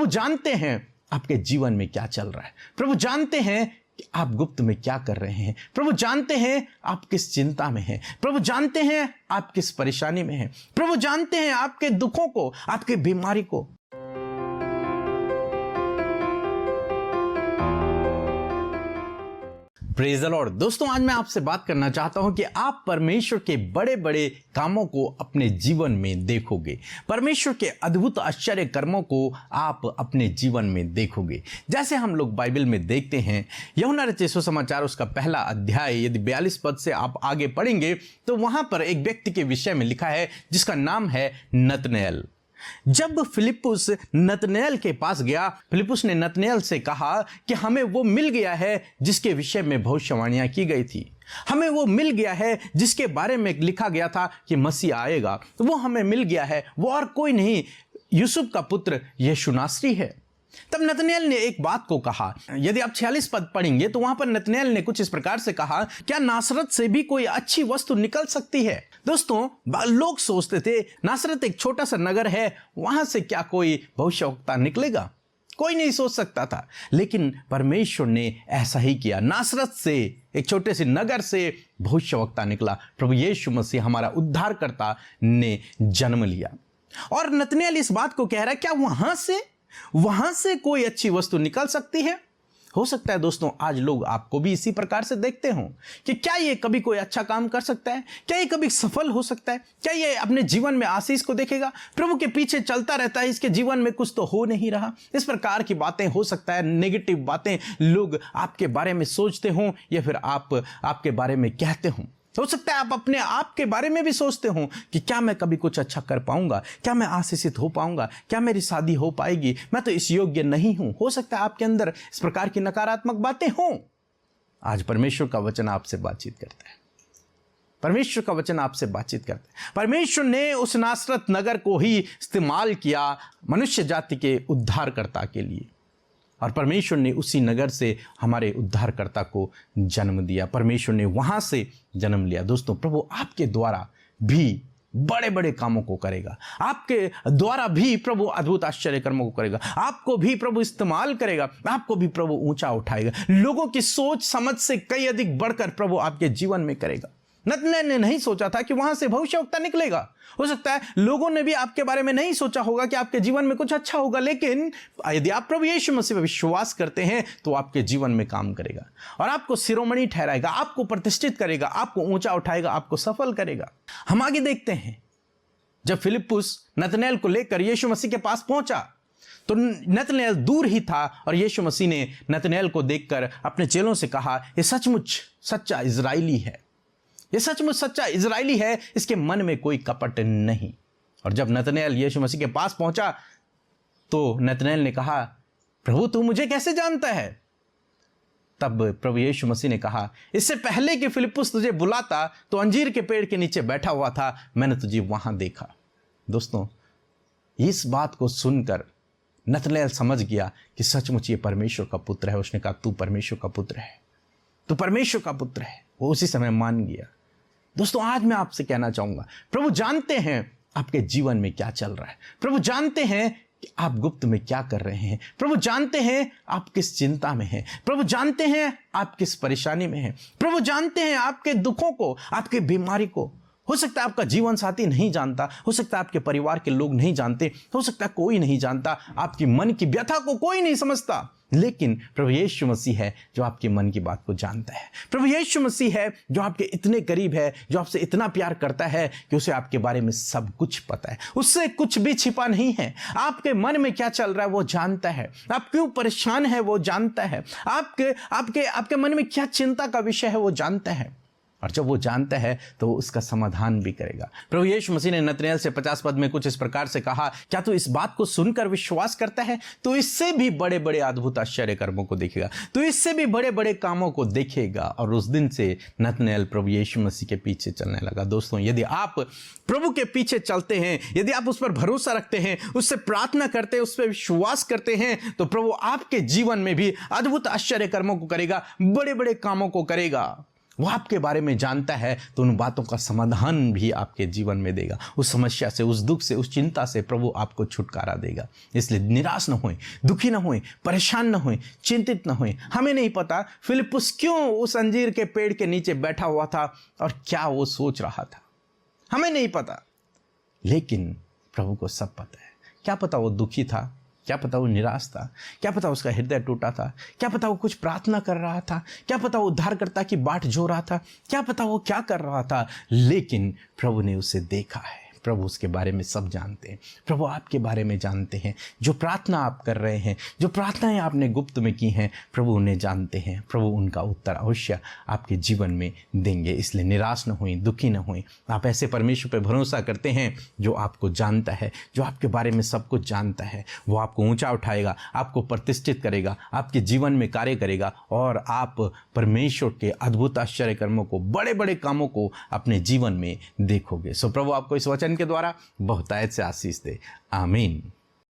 प्रभु जानते हैं आपके जीवन में क्या चल रहा है। प्रभु जानते हैं कि आप गुप्त में क्या कर रहे हैं। प्रभु जानते हैं आप किस चिंता में हैं। प्रभु जानते हैं आप किस परेशानी में हैं। प्रभु जानते हैं आपके दुखों को, आपके बीमारी को। Praise the Lord. दोस्तों, आज मैं आपसे बात करना चाहता हूं कि आप परमेश्वर के बड़े बड़े कामों को अपने जीवन में देखोगे। परमेश्वर के अद्भुत आश्चर्य कर्मों को आप अपने जीवन में देखोगे। जैसे हम लोग बाइबल में देखते हैं, यूहन्ना रचित सुसमाचार उसका पहला अध्याय यदि 42 पद से आप आगे पढ़ेंगे तो वहां पर एक व्यक्ति के विषय में लिखा है जिसका नाम है नतनएल। जब फिलिप्पुस नतनएल के पास गया, फिलिप्पुस ने नतनएल से कहा कि हमें वो मिल गया है जिसके विषय में भविष्यवाणियां की गई थी। हमें वो मिल गया है जिसके बारे में लिखा गया था कि मसीह आएगा। तो वो हमें मिल गया है, वो और कोई नहीं, यूसुफ का पुत्र यीशु नासरी है। तब नतनएल ने एक बात को कहा। यदि आप 46 पद पढ़ेंगे तो वहां पर नतनएल ने कुछ इस प्रकार से कहा, क्या नासरत से भी कोई अच्छी वस्तु निकल सकती है? दोस्तों, लोग सोचते थे नासरत एक छोटा सा नगर है, वहां से क्या कोई भविष्यवक्ता निकलेगा? कोई नहीं सोच सकता था, लेकिन परमेश्वर ने ऐसा ही किया। नासरत से, एक छोटे से नगर से भविष्यवक्ता निकला। प्रभु यीशु मसीह हमारा उद्धारकर्ता ने जन्म लिया। और नतनएल इस बात को कह रहा है, क्या वहां से कोई अच्छी वस्तु निकल सकती है? हो सकता है दोस्तों आज लोग आपको भी इसी प्रकार से देखते हों कि क्या ये कभी कोई अच्छा काम कर सकता है? क्या ये कभी सफल हो सकता है? क्या ये अपने जीवन में आशीष को देखेगा? प्रभु के पीछे चलता रहता है, इसके जीवन में कुछ तो हो नहीं रहा। इस प्रकार की बातें हो सकता है, नेगेटिव बातें लोग आपके बारे में सोचते हों या फिर आपके बारे में कहते हों। हो सकता है आप अपने आप के बारे में भी सोचते हो कि क्या मैं कभी कुछ अच्छा कर पाऊंगा? क्या मैं आशीषित हो पाऊंगा? क्या मेरी शादी हो पाएगी? मैं तो इस योग्य नहीं हूं। हो सकता है आपके अंदर इस प्रकार की नकारात्मक बातें हों। आज परमेश्वर का वचन आपसे बातचीत करता है। परमेश्वर का वचन आपसे बातचीत करता है। परमेश्वर ने उस नासरत नगर को ही इस्तेमाल किया मनुष्य जाति के उद्धारकर्ता के लिए, और परमेश्वर ने उसी नगर से हमारे उद्धारकर्ता को जन्म दिया। परमेश्वर ने वहां से जन्म लिया। दोस्तों, प्रभु आपके द्वारा भी बड़े बड़े कामों को करेगा। आपके द्वारा भी प्रभु अद्भुत आश्चर्य कर्मों को करेगा। आपको भी प्रभु इस्तेमाल करेगा। आपको भी प्रभु ऊंचा उठाएगा। लोगों की सोच समझ से कई अधिक बढ़कर प्रभु आपके जीवन में करेगा। नतनएल ने नहीं सोचा था कि वहां से भविष्यवक्ता निकलेगा। हो सकता है लोगों ने भी आपके बारे में नहीं सोचा होगा कि आपके जीवन में कुछ अच्छा होगा, लेकिन यदि आप प्रभु यीशु मसीह पर विश्वास करते हैं तो आपके जीवन में काम करेगा और आपको शिरोमणि ठहराएगा, आपको प्रतिष्ठित करेगा, आपको ऊंचा उठाएगा, आपको सफल करेगा। हम आगे देखते हैं, जब फिलिप्पुस नतनएल को लेकर यीशु मसीह के पास पहुंचा तो नतनएल दूर ही था और यीशु मसीह ने नतनएल को देखकर अपने चेलों से कहा, यह सचमुच सच्चा इजराइली है। ये सचमुच सच्चा इजराइली है, इसके मन में कोई कपट नहीं। और जब नतनएल यीशु मसीह के पास पहुंचा तो नतनएल ने कहा, प्रभु तू मुझे कैसे जानता है? तब प्रभु यीशु मसीह ने कहा, इससे पहले कि फिलिप्पुस तुझे बुलाता तो अंजीर के पेड़ के नीचे बैठा हुआ था, मैंने तुझे वहां देखा। दोस्तों, इस बात को सुनकर नतनएल समझ गया कि सचमुच ये परमेश्वर का पुत्र है। उसने कहा, तू परमेश्वर का पुत्र है, तू परमेश्वर का पुत्र है। वो उसी समय मान गया। दोस्तों, आज मैं आपसे कहना चाहूंगा, प्रभु जानते हैं आपके जीवन में क्या चल रहा है। प्रभु जानते हैं कि आप गुप्त में क्या कर रहे हैं। प्रभु जानते हैं आप किस चिंता में हैं। प्रभु जानते हैं आप किस परेशानी में हैं। प्रभु जानते हैं आपके दुखों को, आपके बीमारी को। हो सकता है आपका जीवन साथी नहीं जानता, हो सकता है आपके परिवार के लोग नहीं जानते, हो सकता है कोई नहीं जानता, आपकी मन की व्यथा को कोई नहीं समझता, लेकिन प्रभु यीशु मसीह है जो आपके मन की बात को जानता है। प्रभु यीशु मसीह है जो आपके इतने करीब है, जो आपसे इतना प्यार करता है कि उसे आपके बारे में सब कुछ पता है। उससे कुछ भी छिपा नहीं है। आपके मन में क्या चल रहा है वो जानता है। आप क्यों परेशान है वो जानता है। आपके मन में क्या चिंता का विषय है वो जानता है। और जब वो जानता है तो वो उसका समाधान भी करेगा। प्रभु यीशु मसीह ने नतनएल से 50 पद में कुछ इस प्रकार से कहा, क्या तू इस बात को सुनकर विश्वास करता है? तो इससे भी बड़े बड़े अद्भुत आश्चर्य कर्मों को देखेगा, तो इससे भी बड़े बड़े कामों को देखेगा। और उस दिन से नतनएल प्रभु यीशु मसीह के पीछे चलने लगा। दोस्तों, यदि आप प्रभु के पीछे चलते हैं, यदि आप उस पर भरोसा रखते हैं, उससे प्रार्थना करते हैं, उस पर विश्वास करते हैं, तो प्रभु आपके जीवन में भी अद्भुत आश्चर्य कर्मों को करेगा, बड़े बड़े कामों को करेगा। वो आपके बारे में जानता है तो उन बातों का समाधान भी आपके जीवन में देगा। उस समस्या से, उस दुख से, उस चिंता से प्रभु आपको छुटकारा देगा। इसलिए निराश न होएं, दुखी न होएं, परेशान न होएं, चिंतित न होएं। हमें नहीं पता फिलिप्पुस क्यों उस अंजीर के पेड़ के नीचे बैठा हुआ था और क्या वो सोच रहा था, हमें नहीं पता, लेकिन प्रभु को सब पता है। क्या पता वो दुखी था, क्या पता वो निराश था, क्या पता उसका हृदय टूटा था, क्या पता वो कुछ प्रार्थना कर रहा था, क्या पता वो उद्धारकर्ता की बाट जो रहा था, क्या पता वो क्या कर रहा था, लेकिन प्रभु ने उसे देखा है। प्रभु उसके बारे में सब जानते हैं। प्रभु आपके बारे में जानते हैं। जो प्रार्थना आप कर रहे हैं, जो प्रार्थनाएं आपने गुप्त में की हैं, प्रभु उन्हें जानते हैं। प्रभु उनका उत्तर अवश्य आपके जीवन में देंगे। इसलिए निराश न होएं, दुखी न होएं। आप ऐसे परमेश्वर पर भरोसा करते हैं जो आपको जानता है, जो आपके बारे में सब कुछ जानता है। वो आपको ऊंचा उठाएगा, आपको प्रतिष्ठित करेगा, आपके जीवन में कार्य करेगा और आप परमेश्वर के अद्भुत आश्चर्य कर्मों को, बड़े बड़े कामों को अपने जीवन में देखोगे। सो प्रभु आपको इस वचन के द्वारा बहुतायत से आशीष दे। आमीन।